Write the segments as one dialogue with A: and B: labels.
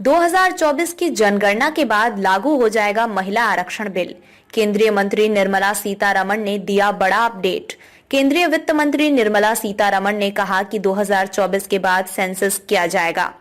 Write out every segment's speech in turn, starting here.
A: 2024 की जनगणना के बाद लागू हो जाएगा महिला आरक्षण बिल। केंद्रीय मंत्री निर्मला सीतारमण ने दिया बड़ा अपडेट। केंद्रीय वित्त मंत्री निर्मला सीतारमण ने कहा कि 2024 के बाद सेंसस किया जाएगा,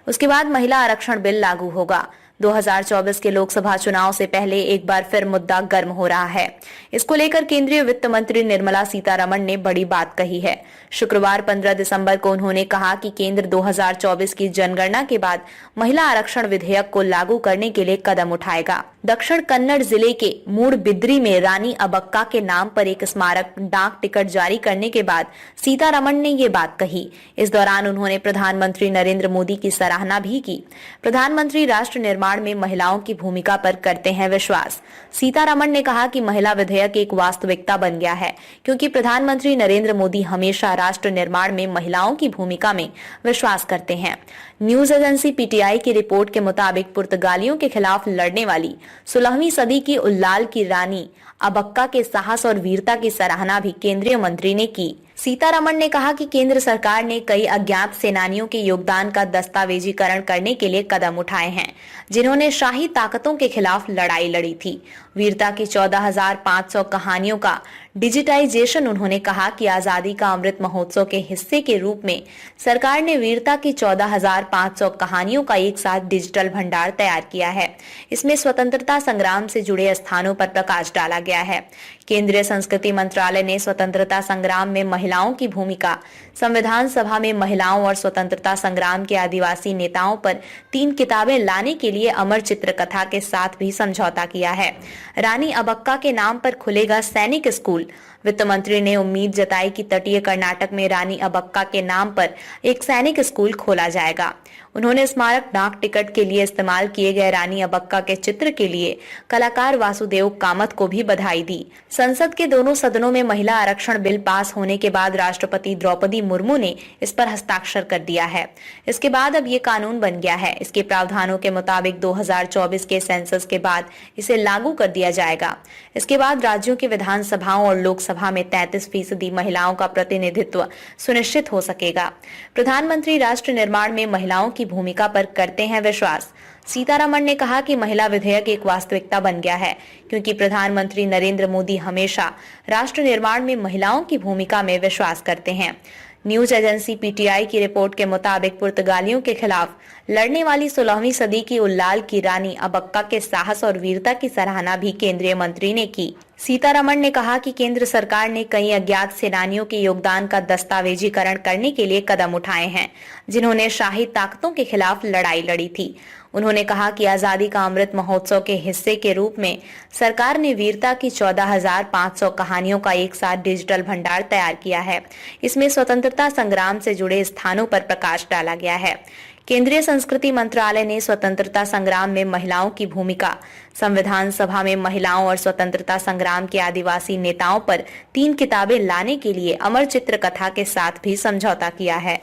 A: उसके बाद महिला आरक्षण बिल लागू होगा। 2024 के लोकसभा चुनाव से पहले एक बार फिर मुद्दा गर्म हो रहा है। इसको लेकर केंद्रीय वित्त मंत्री निर्मला सीतारमण ने बड़ी बात कही है। शुक्रवार 15 दिसंबर को उन्होंने कहा कि केंद्र 2024 की जनगणना के बाद महिला आरक्षण विधेयक को लागू करने के लिए कदम उठाएगा। दक्षिण कन्नड़ जिले के मूडबिद्री में रानी अबक्का के नाम पर एक स्मारक डाक टिकट जारी करने के बाद सीतारमण ने ये बात कही। इस दौरान उन्होंने प्रधानमंत्री नरेंद्र मोदी की सराहना भी की। प्रधानमंत्री राष्ट्र निर्माण में महिलाओं की भूमिका पर करते हैं विश्वास। सीतारमण ने कहा कि महिला विधेयक एक वास्तविकता बन गया है, क्योंकि प्रधानमंत्री नरेंद्र मोदी हमेशा राष्ट्र निर्माण में महिलाओं की भूमिका में विश्वास करते हैं। न्यूज एजेंसी पीटीआई की रिपोर्ट के मुताबिक पुर्तगालियों के खिलाफ लड़ने वाली 16वीं सदी की उल्लाल की रानी अबक्का के साहस और वीरता की सराहना भी केंद्रीय मंत्री ने की। सीतारमण ने कहा कि केंद्र सरकार ने कई अज्ञात सेनानियों के योगदान का दस्तावेजीकरण करने के लिए कदम उठाए हैं, जिन्होंने शाही ताकतों के खिलाफ लड़ाई लड़ी थी। वीरता की 14,500 कहानियों का डिजिटाइजेशन। उन्होंने कहा कि आजादी का अमृत महोत्सव के हिस्से के रूप में सरकार ने वीरता की 14,500 कहानियों का एक साथ डिजिटल भंडार तैयार किया है। इसमें स्वतंत्रता संग्राम से जुड़े स्थानों पर प्रकाश डाला गया है। केंद्रीय संस्कृति मंत्रालय ने स्वतंत्रता संग्राम में महिलाओं की भूमिका, संविधान सभा में महिलाओं और स्वतंत्रता संग्राम के आदिवासी नेताओं पर 3 किताबें लाने के लिए अमर चित्र कथा के साथ भी समझौता किया है। रानी अबक्का के नाम पर खुलेगा सैनिक स्कूल। वित्त मंत्री ने उम्मीद जताई कि तटीय कर्नाटक में रानी अबक्का के नाम पर एक सैनिक स्कूल खोला जाएगा। उन्होंने स्मारक डाक टिकट के लिए इस्तेमाल किए गए रानी अबक्का के चित्र के लिए कलाकार वासुदेव कामत को भी बधाई दी। संसद के दोनों सदनों में महिला आरक्षण बिल पास होने के बाद राष्ट्रपति द्रौपदी मुर्मू ने इस पर हस्ताक्षर कर दिया है। इसके बाद अब ये कानून बन गया है। इसके प्रावधानों के मुताबिक 2024 के सेंसस के बाद इसे लागू कर दिया जाएगा। इसके बाद राज्यों की विधानसभाओं और लोकसभा में 33% महिलाओं का प्रतिनिधित्व सुनिश्चित हो सकेगा। प्रधानमंत्री राष्ट्र निर्माण में महिलाओं की भूमिका पर करते हैं विश्वास। सीतारमण ने कहा कि महिला विधेयक एक वास्तविकता बन गया है, क्योंकि प्रधानमंत्री नरेंद्र मोदी हमेशा राष्ट्र निर्माण में महिलाओं की भूमिका में विश्वास करते हैं। न्यूज एजेंसी पीटीआई की रिपोर्ट के मुताबिक पुर्तगालियों के खिलाफ लड़ने वाली 16वीं सदी की उल्लाल की रानी अबक्का के साहस और वीरता की सराहना भी केंद्रीय मंत्री ने की। सीतारमण ने कहा कि केंद्र सरकार ने कई अज्ञात सेनानियों के योगदान का दस्तावेजीकरण करने के लिए कदम उठाए हैं, जिन्होंने शाही ताकतों के खिलाफ लड़ाई लड़ी थी। उन्होंने कहा कि आजादी का अमृत महोत्सव के हिस्से के रूप में सरकार ने वीरता की 14,500 कहानियों का एक साथ डिजिटल भंडार तैयार किया है। इसमें स्वतंत्रता संग्राम से जुड़े स्थानों पर प्रकाश डाला गया है। केंद्रीय संस्कृति मंत्रालय ने स्वतंत्रता संग्राम में महिलाओं की भूमिका, संविधान सभा में महिलाओं और स्वतंत्रता संग्राम के आदिवासी नेताओं पर 3 किताबें लाने के लिए अमर चित्र कथा के साथ भी समझौता किया है।